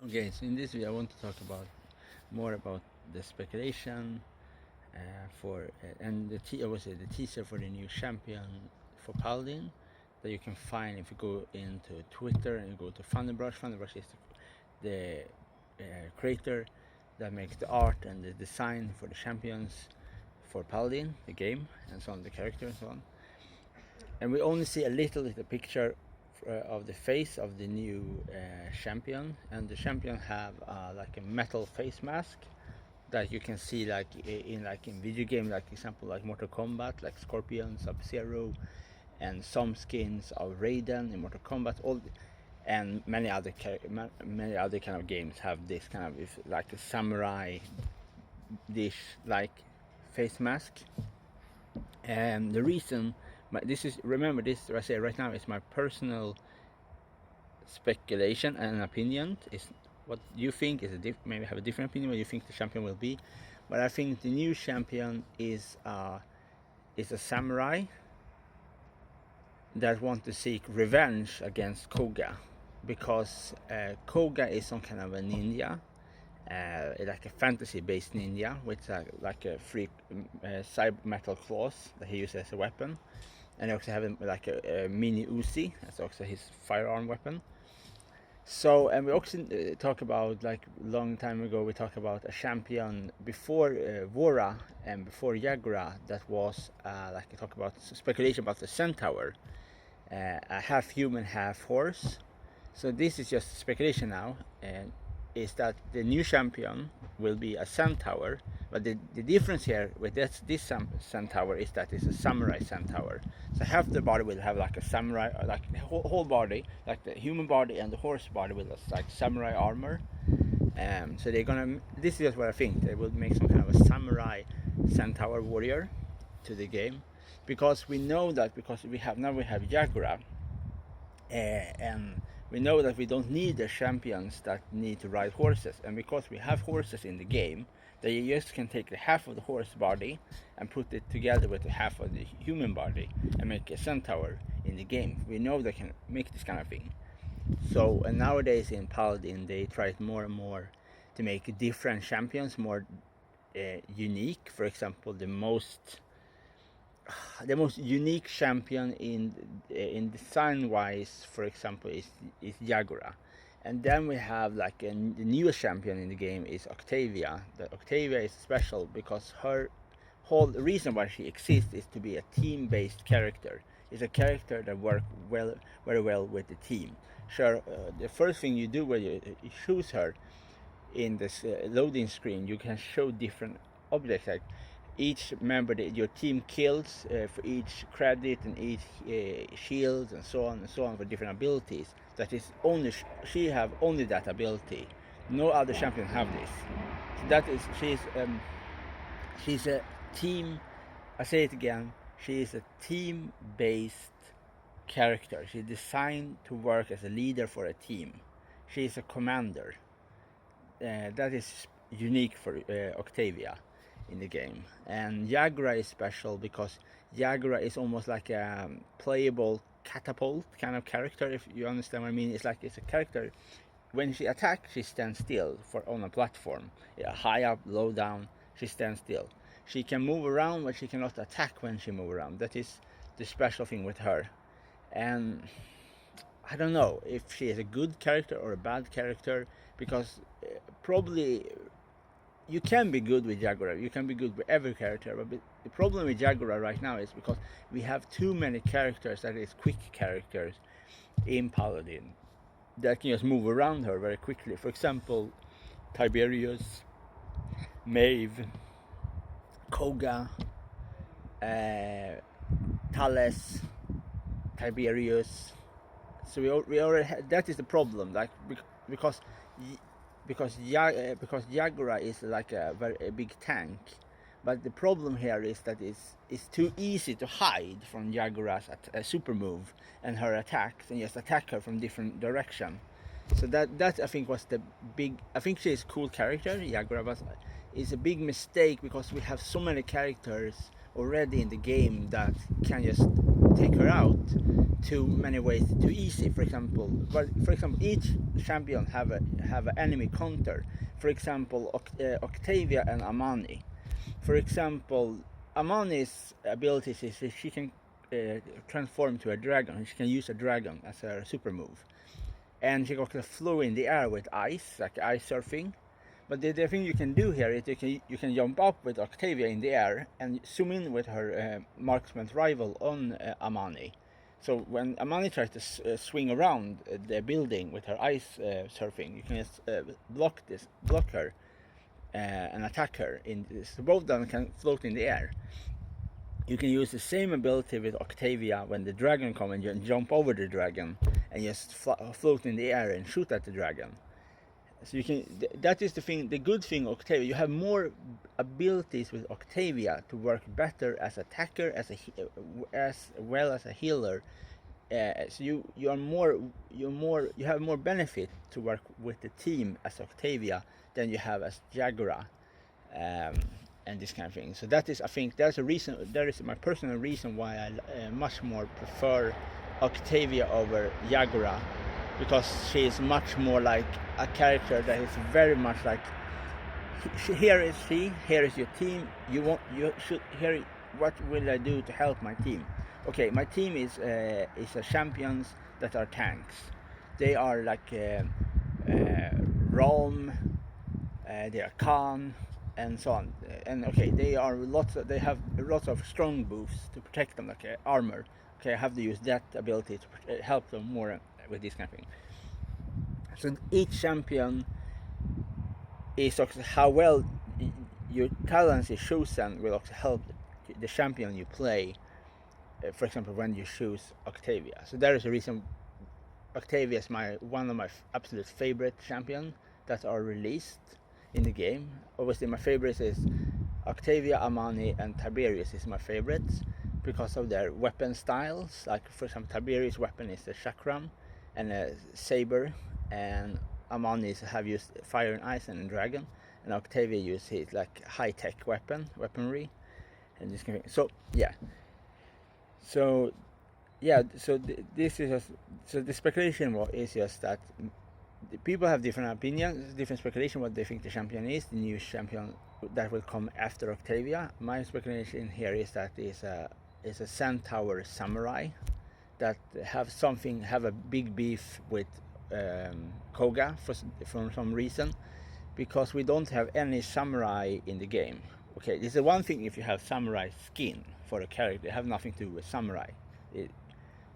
Okay, so in this video I want to talk about more about the speculation and I would say the teaser for the new champion for Paladin that you can find if you go into Twitter and you go to Thunderbrush. Thunderbrush is the creator that makes the art and the design for the champions for Paladin, the game, and so on, the character and so on. And we only see a little picture of the face of the new champion, and the champion have like a metal face mask that you can see like in video game, like example like Mortal Kombat, like Scorpion, Sub-Zero, and some skins of Raiden in Mortal Kombat, and many other kind of games have this kind of like a samurai dish like face mask. And the reason this is, remember this, I say right now, is my personal speculation and opinion. Is what you think is maybe have a different opinion what you think the champion will be, but I think the new champion is a samurai that want to seek revenge against Koga, because Koga is some kind of a ninja, like a fantasy-based ninja with like a free cyber metal claws that he uses as a weapon, and he also have like a mini Uzi. That's also his firearm weapon. So, and we also talk about, like long time ago, we talked about a champion before Vora and before Jaguar that was like we talk about speculation about the centaur, a half human, half horse. So this is just speculation now, and is that the new champion will be a centaur, but the difference here with this centaur is that it's a samurai centaur. So half the body will have like a samurai, like the whole body, like the human body and the horse body will have like samurai armor. So they're gonna, this is what I think, they will make some kind of a samurai centaur warrior to the game, because we know that, because we have Jaguar, and we know that we don't need the champions that need to ride horses, and because we have horses in the game, they just can take the half of the horse body and put it together with the half of the human body and make a centaur in the game. We know they can make this kind of thing. So, and nowadays in Paladin they try more and more to make different champions more unique. For example, the most unique champion in design wise, for example, is Jaguar. And then we have like the newest champion in the game is Octavia. Octavia is special because her whole reason why she exists is to be a team-based character. It's a character that works very well with the team. Sure, the first thing you do when you choose her in this loading screen, you can show different objects, like each member that your team kills for each credit and each shield and so on for different abilities. That is only she have only that ability. No other champion have this. So that is, she's a team. I say it again. She is a team-based character. She's designed to work as a leader for a team. She is a commander. That is unique for Octavia in the game. And Jaguar is special because Jaguar is almost like a playable catapult kind of character, if you understand what I mean. It's like, it's a character, when she attacks, she stands still on a platform. High up, low down, she stands still. She can move around, but she cannot attack when she moves around. That is the special thing with her. And I don't know if she is a good character or a bad character, because probably you can be good with Jaguar, you can be good with every character, but the problem with Jaguar right now is because we have too many characters that is quick characters in Paladin that can just move around her very quickly. For example, Tiberius, Maeve, Koga, Thales, Tiberius. So we already had, that is the problem, like because Jaguar is like a big tank, but the problem here is that it's too easy to hide from Jaguar's super move and her attacks, and just attack her from different direction. So that I think was the big. I think she is a cool character, Jaguar, but it's a big mistake because we have so many characters already in the game that can just take her out. too many ways too easy. For example, each champion have an enemy counter. For example, Octavia and Amani. For example, Amani's abilities is she can transform to a dragon. She can use a dragon as a super move, and she can flow in the air with ice, like ice surfing. But the thing you can do here is you can jump up with Octavia in the air and zoom in with her marksman rival on Amani. So when Amani tries to swing around the building with her ice surfing, you can just block her and attack her. So both of them can float in the air. You can use the same ability with Octavia when the dragon comes and jump over the dragon and just float in the air and shoot at the dragon. So you can. That is the thing. The good thing, Octavia. You have more abilities with Octavia to work better as attacker, as well as a healer. So you have more benefit to work with the team as Octavia than you have as Jaguar, and this kind of thing. So that is, I think, that's a reason. That is my personal reason why I much more prefer Octavia over Jaguar. Because she is much more like a character that is very much like, here is your team. You should hear what will I do to help my team. Okay, my team is champions that are tanks. They are like Rome, they are Khan, and so on. And okay, they have lots of strong buffs to protect them, like armor. Okay, I have to use that ability to help them more with this kind of thing. So each champion is also how well your talents is chosen will also help the champion you play. For example, when you choose Octavia. So there is a reason Octavia is one of my absolute favorite champions that are released in the game. Obviously my favorites is Octavia, Amani, and Tiberius is my favorites because of their weapon styles. Like for example, Tiberius' weapon is the chakram and a saber, and Amani have used fire and ice and a dragon, and Octavia used his like high-tech weaponry, and this kind of thing. So yeah. So this is just, so the speculation is just that people have different opinions, different speculation what they think the champion is, the new champion that will come after Octavia. My speculation here is that is a centaur samurai that have a big beef with Koga for some reason, because we don't have any samurai in the game. Okay, this is one thing if you have samurai skin for a character, have nothing to do with samurai.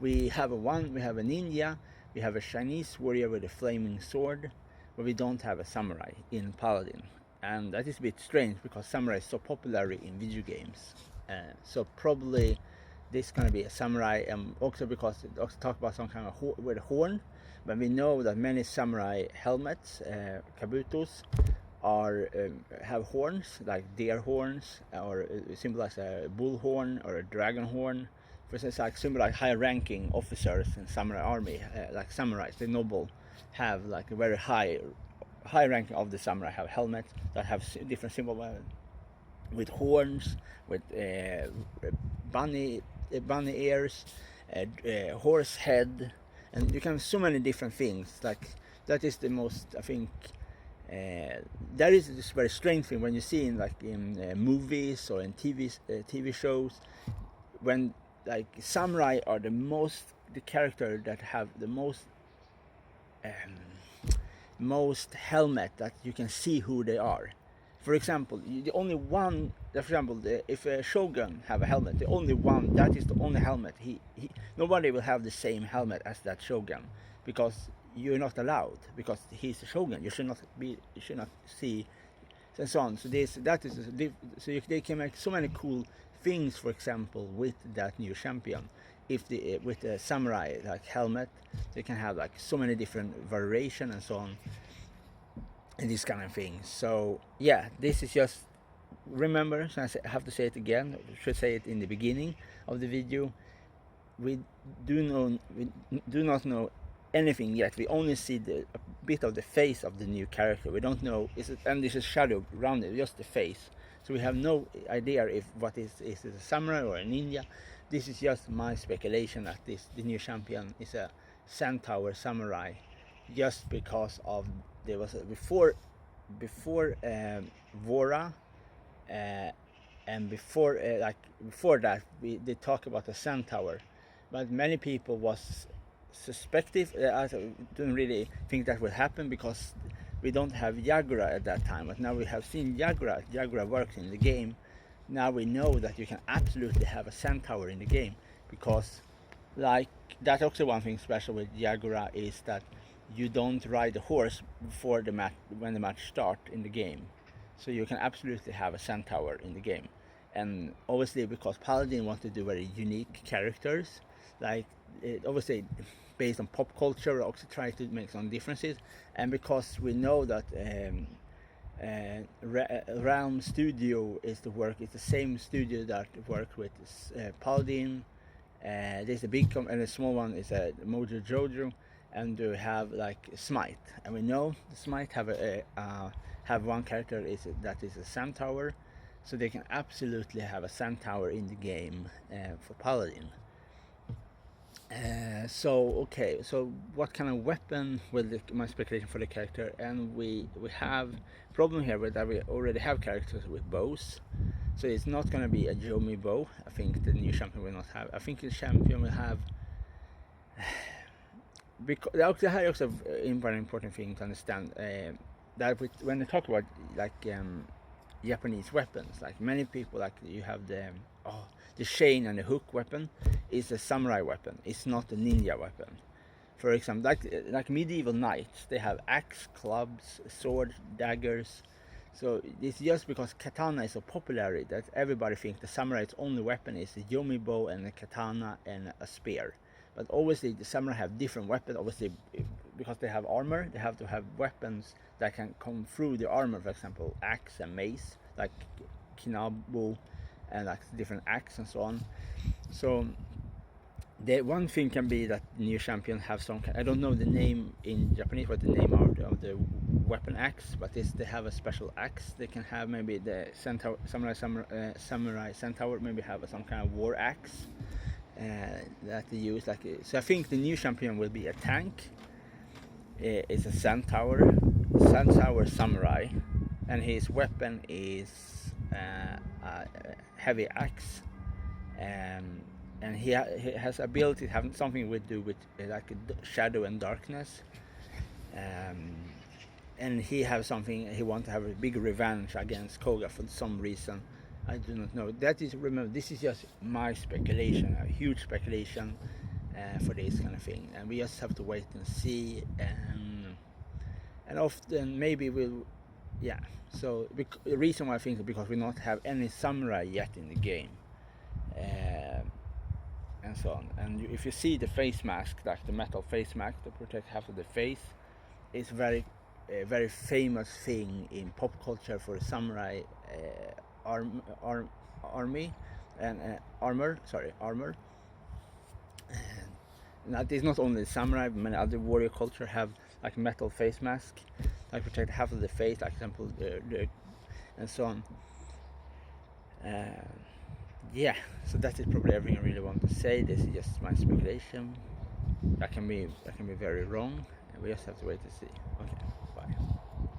We have a ninja, we have a Chinese warrior with a flaming sword, but we don't have a samurai in Paladin. And that is a bit strange because samurai is so popular in video games. So probably this is going to be a samurai, also because it also talk about some kind of with a horn. But we know that many samurai helmets, kabutos, have horns, like deer horns, or symbolize a bull horn or a dragon horn. For instance, like symbolize high-ranking officers in samurai army, like samurais, the noble, have like a very high ranking of the samurai have helmets that have different symbols with horns, with bunny ears, horse head, and you can have so many different things. Like that is the most, I think. That is this very strange thing when you see in movies or in TV shows, when like samurai are the character that have the most helmet that you can see who they are. For example, if a shogun have a helmet, the only one that is the only helmet. Nobody will have the same helmet as that shogun, because you're not allowed, because he's a shogun. You should not see, and so on. So they can make so many cool things. For example, with that new champion, with the samurai like helmet, they can have like so many different variation and so on, and these kind of things. So yeah, this is just, remember, so I have to say it again, I should say it in the beginning of the video, we do not know anything yet. We only see a bit of the face of the new character. We don't know, and this is shadow around it, just the face. So we have no idea if what is it a samurai or a ninja. this is just my speculation that the new champion is a centaur samurai, just because of there was before Vora, and before that they talk about a centaur, but many people was suspective. I don't really think that will happen because we don't have Jaguar at that time, but now we have seen Jaguar. Jaguar works in the game. Now we know that you can absolutely have a centaur in the game, because like that's also one thing special with Jaguar is that you don't ride the horse before the match when the match starts in the game, so you can absolutely have a centaur in the game. And obviously because Paladin want to do very unique characters, like obviously based on pop culture, also try to make some differences, and because we know that Realm Studio is the same studio that worked with Paladin. There's a big and a small one is Mojo Jojo, and we have like Smite, and we know the Smite have one character that is a centaur, so they can absolutely have a centaur in the game for Paladin. So what kind of weapon will my speculation for the character? And we have problem here with that we already have characters with bows, so it's not going to be a Yomi bow. I think the new champion will not have. I think the champion will have because that's also a very important thing to understand, that when they talk about like Japanese weapons, like many people, like you have the chain and the hook weapon is a samurai weapon. It's not a ninja weapon. For example, like medieval knights, they have axe, clubs, swords, daggers. So it's just because katana is so popular that everybody thinks the samurai's only weapon is the yomi bow and a katana and a spear. But obviously the samurai have different weapons. Obviously, because they have armor, they have to have weapons that can come through the armor. For example, axe and mace, like kinabu, and like different axe and so on. So the one thing can be that the new champion have some. I don't know the name in Japanese, what the name of the weapon axe, but they have a special axe. They can have maybe the samurai centaur maybe have some kind of war axe. That they use so I think the new champion will be a tank. It's a centaur samurai, and his weapon is a heavy axe, and he has ability to have something to do with like shadow and darkness, and he has something he wants to have a big revenge against Koga for some reason. I do not know. Remember, this is just my speculation, a huge speculation for this kind of thing, and we just have to wait and see. And often maybe So the reason why I think is because we not have any samurai yet in the game, and so on. And if you see the face mask, like the metal face mask to protect half of the face, it's a very famous thing in pop culture for samurai. Army and armor. And that is not only samurai, but many other warrior culture have like metal face mask, like protect half of the face, like example, and so on. So that is probably everything I really want to say. This is just my speculation. That can be very wrong, and we just have to wait to see. Okay.